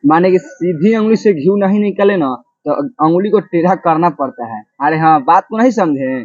माने कि सीधी उंगली से घी नहीं निकले ना तो उंगली को टेढ़ा करना पड़ता है। अरे हाँ, बात को नहीं समझे?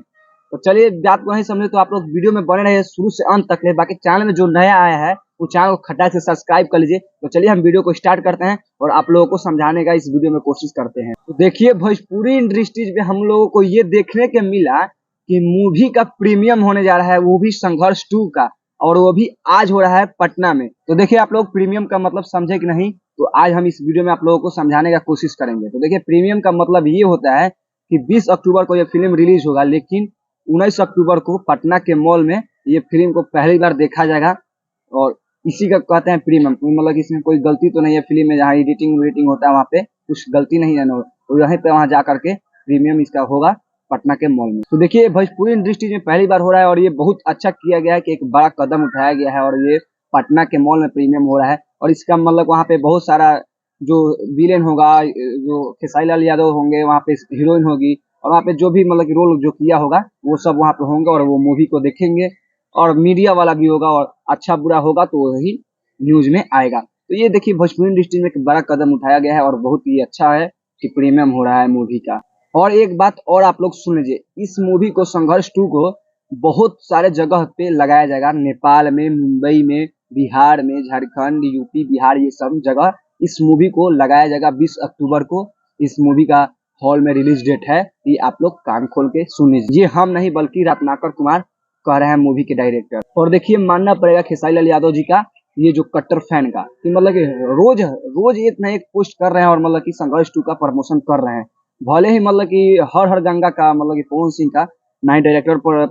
तो चलिए, बात को नहीं समझे तो आप लोग वीडियो में बने रहिए शुरू से अंत तक। बाकी चैनल में जो नया आया है वो चैनल को खटाक से सब्सक्राइब कर लीजिए। तो चलिए हम वीडियो को स्टार्ट करते हैं और आप लोगों को समझाने का इस वीडियो में कोशिश करते हैं। तो देखिए, भोजपुरी इंडस्ट्रीज में हम लोगों को ये देखने के मिला कि मूवी का प्रीमियम होने जा रहा है, वो भी संघर्ष 2 का, और वो भी आज हो रहा है पटना में। तो देखिए, आप लोग प्रीमियम का मतलब समझे कि नहीं, तो आज हम इस वीडियो में आप लोगों को समझाने का कोशिश करेंगे। तो देखिए, प्रीमियम का मतलब ये होता है कि 20 अक्टूबर को ये फिल्म रिलीज होगा, लेकिन 19 अक्टूबर को पटना के मॉल में ये फिल्म को पहली बार देखा जाएगा। और इसी का कहते हैं प्रीमियम। मतलब इसमें कोई गलती तो नहीं है फिल्म में, जहाँ एडिटिंग वेडिटिंग होता है वहाँ पे कुछ गलती नहीं है ना, तो यहीं पे वहाँ जा करके प्रीमियम इसका होगा पटना के मॉल में। तो देखिए, भोजपुरी इंडस्ट्री में पहली बार हो रहा है और ये बहुत अच्छा किया गया है कि एक बड़ा कदम उठाया गया है और ये पटना के मॉल में प्रीमियम हो रहा है। और इसका मतलब वहाँ पे बहुत सारा जो विलेन होगा, जो खेसारी लाल यादव होंगे, वहाँ पे हीरोइन होगी, और वहाँ पे जो भी मतलब रोल जो किया होगा वो सब वहाँ पे होंगे और वो मूवी को देखेंगे। और मीडिया वाला भी होगा और अच्छा बुरा होगा तो वही न्यूज में आएगा। तो ये देखिए, भोजपुरी इंडस्ट्री में एक बड़ा कदम उठाया गया है और बहुत ही अच्छा है कि प्रीमियम हो रहा है मूवी का। और एक बात और आप लोग सुन लीजिए, इस मूवी को संघर्ष 2 को बहुत सारे जगह पे लगाया जाएगा। नेपाल में, मुंबई में, बिहार में, झारखंड, यूपी, बिहार, ये सब जगह इस मूवी को लगाया जाएगा। 20 अक्टूबर को इस मूवी का हॉल में रिलीज डेट है। ये आप लोग कान खोल के सुन लीजिए। ये हम नहीं बल्कि रत्नाकर कुमार कह रहे हैं, मूवी के डायरेक्टर। और देखिए, मानना पड़ेगा खेसारी लाल यादव जी का, ये जो कट्टर फैन का, कि मतलब कि रोज रोज एक ना एक पोस्ट कर रहे हैं और मतलब कि संघर्ष 2 का प्रमोशन कर रहे हैं। भले ही मतलब कि हर हर गंगा का, मतलब कि पवन सिंह का नहीं डायरेक्टर पर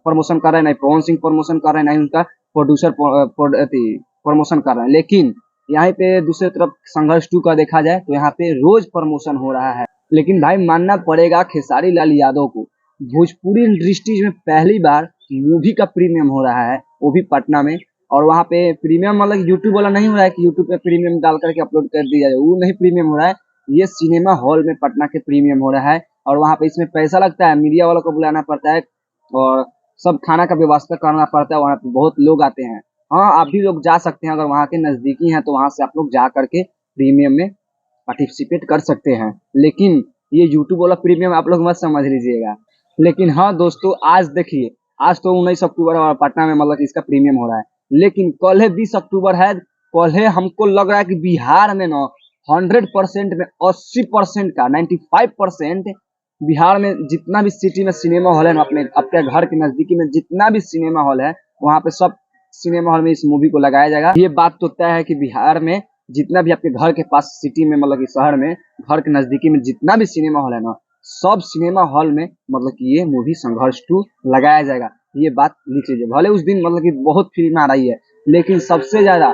प्रमोशन कर रहे हैं, नहीं पवन सिंह प्रमोशन कर रहे हैं, नहीं उनका प्रोड्यूसर प्रमोशन कर रहे हैं, लेकिन यहाँ पे दूसरी तरफ संघर्ष 2 का देखा जाए तो यहाँ पे रोज प्रमोशन हो रहा है। लेकिन भाई, मानना पड़ेगा खेसारी लाल यादव को, भोजपुरी इंडस्ट्रीज में पहली बार मूवी का प्रीमियम हो रहा है, वो भी पटना में। और वहाँ पे प्रीमियम मतलब यूट्यूब वाला नहीं हो रहा है कि यूट्यूब पे प्रीमियम डाल करके अपलोड कर दिया जाए, वो नहीं प्रीमियम हो रहा है। ये सिनेमा हॉल में पटना के प्रीमियम हो रहा है और वहाँ पे इसमें पैसा लगता है, मीडिया वालों को बुलाना पड़ता है और सब खाना का व्यवस्था करना पड़ता है। वहाँ पे बहुत लोग आते हैं। हाँ, आप भी लोग जा सकते हैं, अगर वहाँ के नजदीकी हैं तो वहाँ से आप लोग जा करके प्रीमियम में पार्टिसिपेट कर सकते हैं। लेकिन ये यूट्यूब वाला प्रीमियम आप लोग मत समझ लीजिएगा। लेकिन हाँ दोस्तों, आज देखिए, आज तो 19 अक्टूबर और पटना में मतलब इसका प्रीमियम हो रहा है, लेकिन कल है 20 अक्टूबर है। कल है, हमको लग रहा है कि बिहार में ना 100% में 80% का 95% बिहार में जितना भी सिटी में सिनेमा हॉल है ना, अपने अपने घर के नजदीकी में जितना भी सिनेमा हॉल है, वहाँ पे सब सिनेमा हॉल में इस मूवी को लगाया जाएगा। ये बात तो तय है कि बिहार में जितना भी आपके घर के पास सिटी में, मतलब कि शहर में, घर के नजदीकी में जितना भी सिनेमा हॉल है ना, सब सिनेमा हॉल में मतलब कि ये मूवी संघर्ष 2 लगाया जाएगा। ये बात लिख लीजिए। भले उस दिन मतलब कि बहुत फिल्म आ रही है, लेकिन सबसे ज्यादा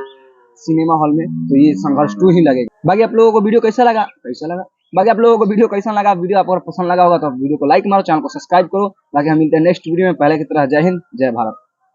सिनेमा हॉल में तो ये संघर्ष 2 ही लगेगा। बाकी आप लोगों को वीडियो कैसा लगा, बाकी आप लोगों को वीडियो कैसा लगा, वीडियो आपको पसंद लगा होगा तो वीडियो को लाइक मारो, चैनल को सब्सक्राइब करो। बाकी हम मिलते हैं नेक्स्ट वीडियो में। पहले की तरह जय हिंद, जय भारत।